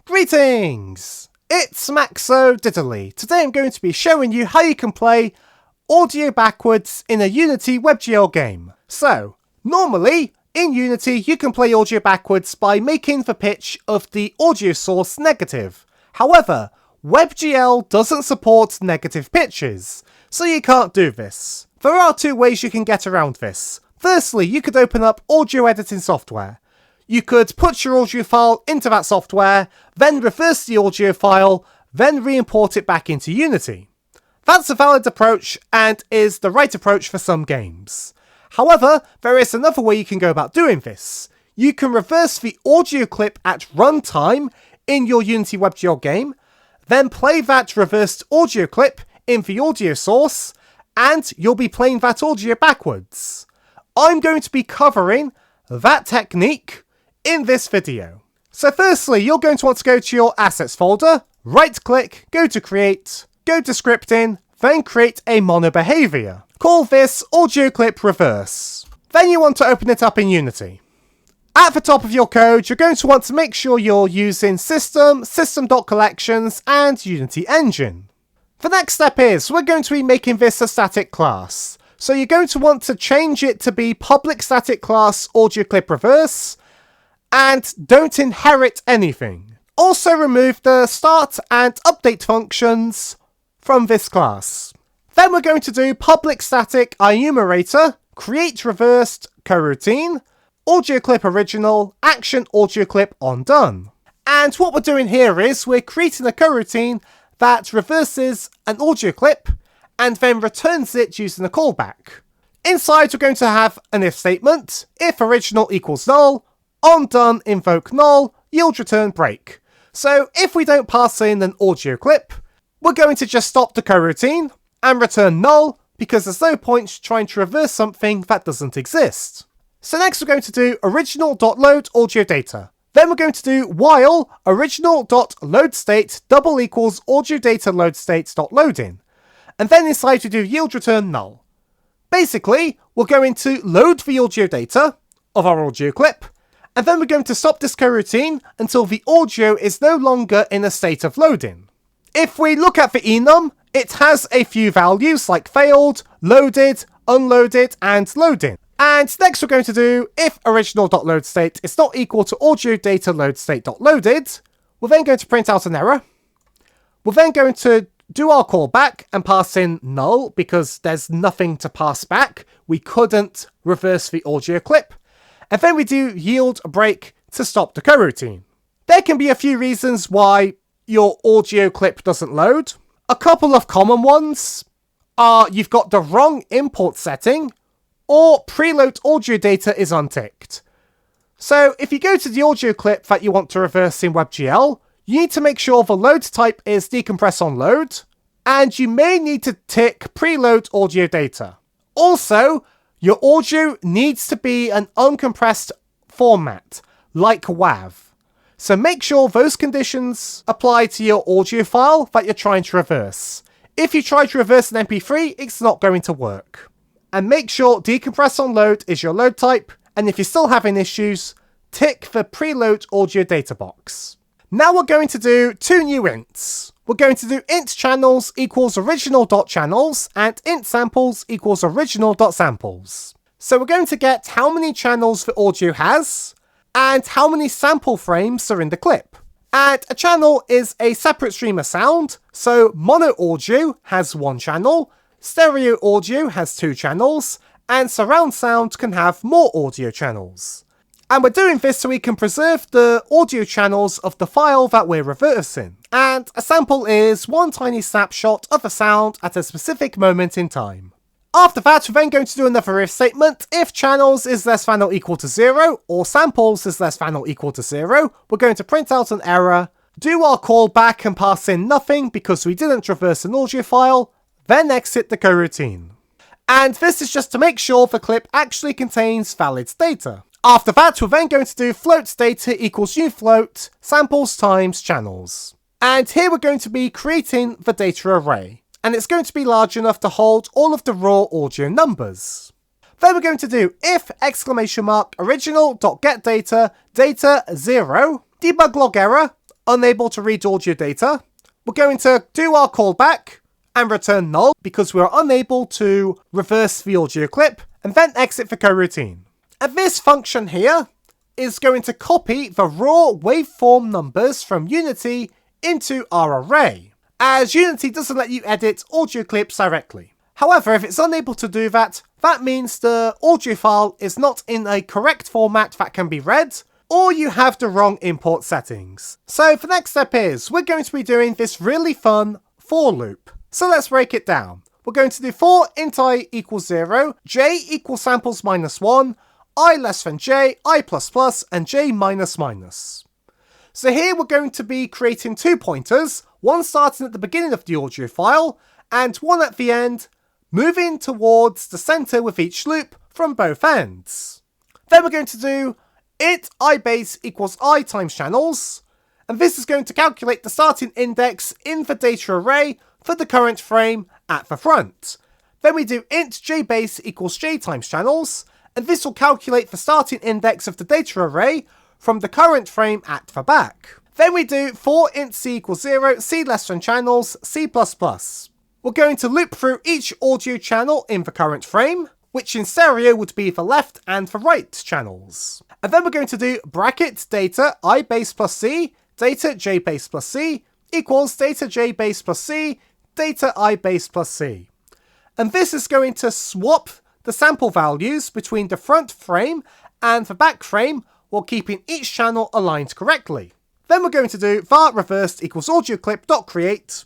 Greetings! It's Maxo Diddly. Today I'm going to be showing you how you can play audio backwards in a Unity WebGL game. So, normally, in Unity you can play audio backwards by making the pitch of the audio source negative. However, WebGL doesn't support negative pitches, so you can't do this. There are two ways you can get around this. Firstly, you could open up audio editing software. You could put your audio file into that software, then reverse the audio file, then re-import it back into Unity. That's a valid approach and is the right approach for some games. However, there is another way you can go about doing this. You can reverse the audio clip at runtime in your Unity WebGL game, then play that reversed audio clip in the audio source, and you'll be playing that audio backwards. I'm going to be covering that technique in this video. So firstly, you're going to want to go to your assets folder, right click, go to create, go to scripting, then create a mono behavior. Call this audio clip reverse. Then you want to open it up in Unity. At the top of your code, you're going to want to make sure you're using system, system.collections, and Unity engine. The next step is we're going to be making this a static class. So you're going to want to change it to be public static class audio clip reverse, and don't inherit anything. Also remove the start and update functions from this class. Then we're going to do public static enumerator, create reversed coroutine, audio clip original, action audio clip on done. And what we're doing here is we're creating a coroutine that reverses an audio clip and then returns it using a callback. Inside we're going to have an if statement, if original equals null, on done invoke null, yield return break. So if we don't pass in an audio clip, we're going to just stop the coroutine and return null because there's no point trying to reverse something that doesn't exist. So next we're going to do original.load audio data. Then we're going to do while original.loadState double equals audio data load state.loading. And then inside we do yield return null. Basically, we're going to load the audio data of our audio clip, and then we're going to stop this coroutine until the audio is no longer in a state of loading. If we look at the enum, it has a few values like failed, loaded, unloaded, and loading. And next we're going to do if original.loadState is not equal to audio data loadState.loaded. We're then going to print out an error. We're then going to do our callback and pass in null because there's nothing to pass back. We couldn't reverse the audio clip. And then we do yield break to stop the coroutine. There can be a few reasons why your audio clip doesn't load. A couple of common ones are you've got the wrong import setting or preload audio data is unticked. So if you go to the audio clip that you want to reverse in WebGL, you need to make sure the load type is decompress on load, and you may need to tick preload audio data. Also, your audio needs to be an uncompressed format, like WAV. So make sure those conditions apply to your audio file that you're trying to reverse. If you try to reverse an MP3, it's not going to work. And make sure decompress on load is your load type, and if you're still having issues, tick the preload audio data box. Now we're going to do two new ints. We're going to do int channels equals original.channels and int samples equals original.samples. So we're going to get how many channels the audio has and how many sample frames are in the clip. And a channel is a separate stream of sound, so mono audio has one channel, stereo audio has two channels, and surround sound can have more audio channels. And we're doing this so we can preserve the audio channels of the file that we're reversing. And a sample is one tiny snapshot of a sound at a specific moment in time. After that, we're then going to do another if statement. If channels is less than or equal to 0, or samples is less than or equal to 0, we're going to print out an error, do our callback and pass in nothing because we didn't reverse an audio file, then exit the coroutine. And this is just to make sure the clip actually contains valid data. After that, we're then going to do float data equals uFloat samples times channels. And here we're going to be creating the data array. And it's going to be large enough to hold all of the raw audio numbers. Then we're going to do if original.getData, data 0, debug log error, unable to read audio data, we're going to do our callback and return null because we're unable to reverse the audio clip, and then exit the coroutine. And this function here is going to copy the raw waveform numbers from Unity into our array, as Unity doesn't let you edit audio clips directly. However, if it's unable to do that, that means the audio file is not in a correct format that can be read, or you have the wrong import settings. So the next step is, we're going to be doing this really fun for loop. So let's break it down. We're going to do for int I equals 0, j equals samples minus 1, I less than j, I plus plus, and j minus minus. So here we're going to be creating 2 pointers, one starting at the beginning of the audio file, and one at the end, moving towards the center with each loop from both ends. Then we're going to do int I base equals I times channels, and this is going to calculate the starting index in the data array for the current frame at the front. Then we do int j base equals j times channels, and this will calculate the starting index of the data array from the current frame at the back. Then we do for int c equals 0, c less than channels, c++. We're going to loop through each audio channel in the current frame, which in stereo would be the left and the right channels. And then we're going to do bracket data I base plus c, data j base plus c, equals data j base plus c, data I base plus c. And this is going to swap the sample values between the front frame and the back frame while keeping each channel aligned correctly. Then we're going to do var reversed equals audio clip dot create,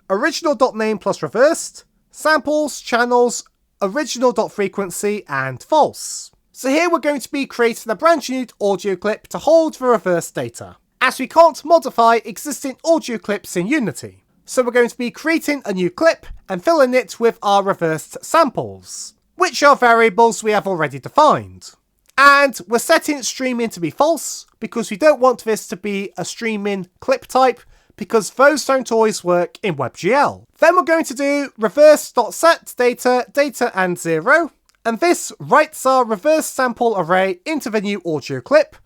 original dot name plus reversed, samples, channels, original dot frequency, and false. So here we're going to be creating a brand new audio clip to hold the reversed data, as we can't modify existing audio clips in Unity. So we're going to be creating a new clip and filling it with our reversed samples, which are variables we have already defined. And we're setting streaming to be false because we don't want this to be a streaming clip type, because those don't always work in WebGL. Then we're going to do reverse.set data and 0, and this writes our reverse sample array into the new audio clip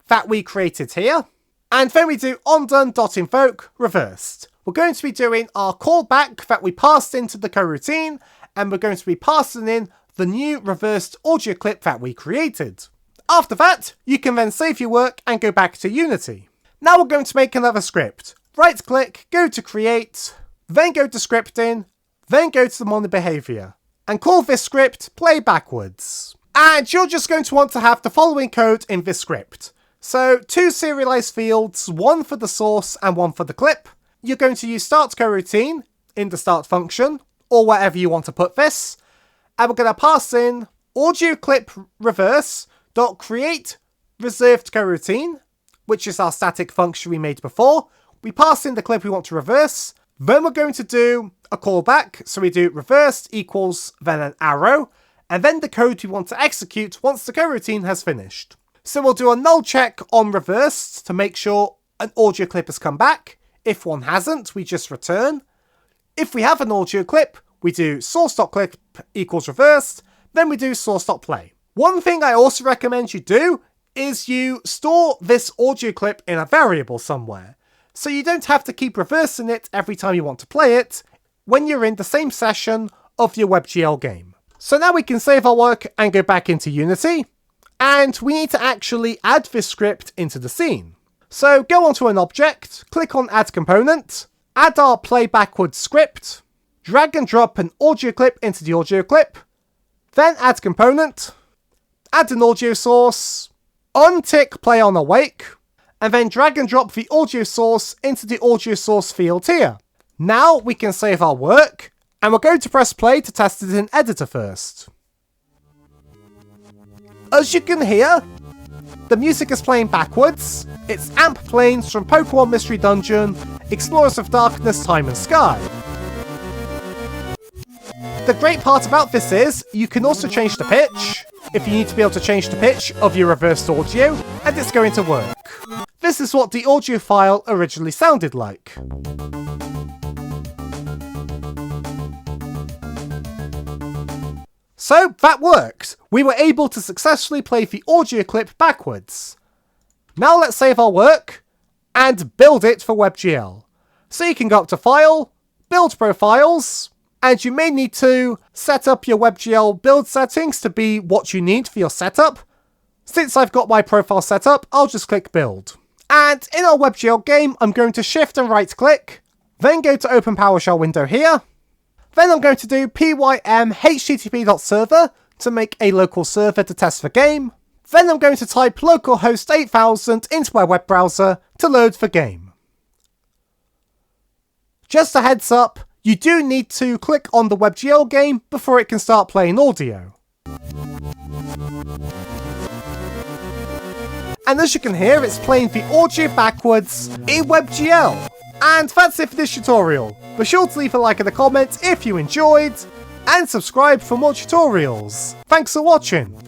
that we created here. And then we do ondone.invoke reversed. We're going to be doing our callback that we passed into the coroutine, and we're going to be passing in the new reversed audio clip that we created. After that, you can then save your work and go back to Unity. Now we're going to make another script. Right click, go to create, then go to scripting, then go to the mono behavior, and call this script play backwards. And you're just going to want to have the following code in this script. So 2 serialized fields, one for the source and one for the clip. You're going to use start coroutine in the start function, or wherever you want to put this. And we're going to pass in audio clip reverse dot create reserved coroutine, which is our static function we made before. We pass in the clip we want to reverse. Then we're going to do a callback. So we do reversed equals then an arrow, and then the code we want to execute once the coroutine has finished. So we'll do a null check on reversed to make sure an audio clip has come back. If one hasn't, we just return. If we have an audio clip, we do source.clip equals reversed, then we do source.play. One thing I also recommend you do is you store this audio clip in a variable somewhere, so you don't have to keep reversing it every time you want to play it when you're in the same session of your WebGL game. So now we can save our work and go back into Unity, and we need to actually add this script into the scene. So go onto an object, click on add component, add our play backwards script, drag and drop an audio clip into the audio clip, then add component, add an audio source, untick play on awake, and then drag and drop the audio source into the audio source field here. Now we can save our work, and we're going to press play to test it in editor first. As you can hear, the music is playing backwards. It's amp planes from Pokemon Mystery Dungeon, Explorers of Darkness, Time and Sky. The great part about this is, you can also change the pitch, if you need to be able to change the pitch of your reversed audio, and it's going to work. This is what the audio file originally sounded like. So that worked! We were able to successfully play the audio clip backwards. Now let's save our work, and build it for WebGL. So you can go up to File, Build Profiles, and you may need to set up your WebGL build settings to be what you need for your setup. Since I've got my profile set up, I'll just click Build. And in our WebGL game, I'm going to Shift and right click, then go to Open PowerShell window here. Then I'm going to do pym http.server to make a local server to test the game. Then I'm going to type localhost 8000 into my web browser to load the game. Just a heads up, you do need to click on the WebGL game before it can start playing audio. And as you can hear, it's playing the audio backwards in WebGL. And that's it for this tutorial. Be sure to leave a like in the comments if you enjoyed, and subscribe for more tutorials. Thanks for watching.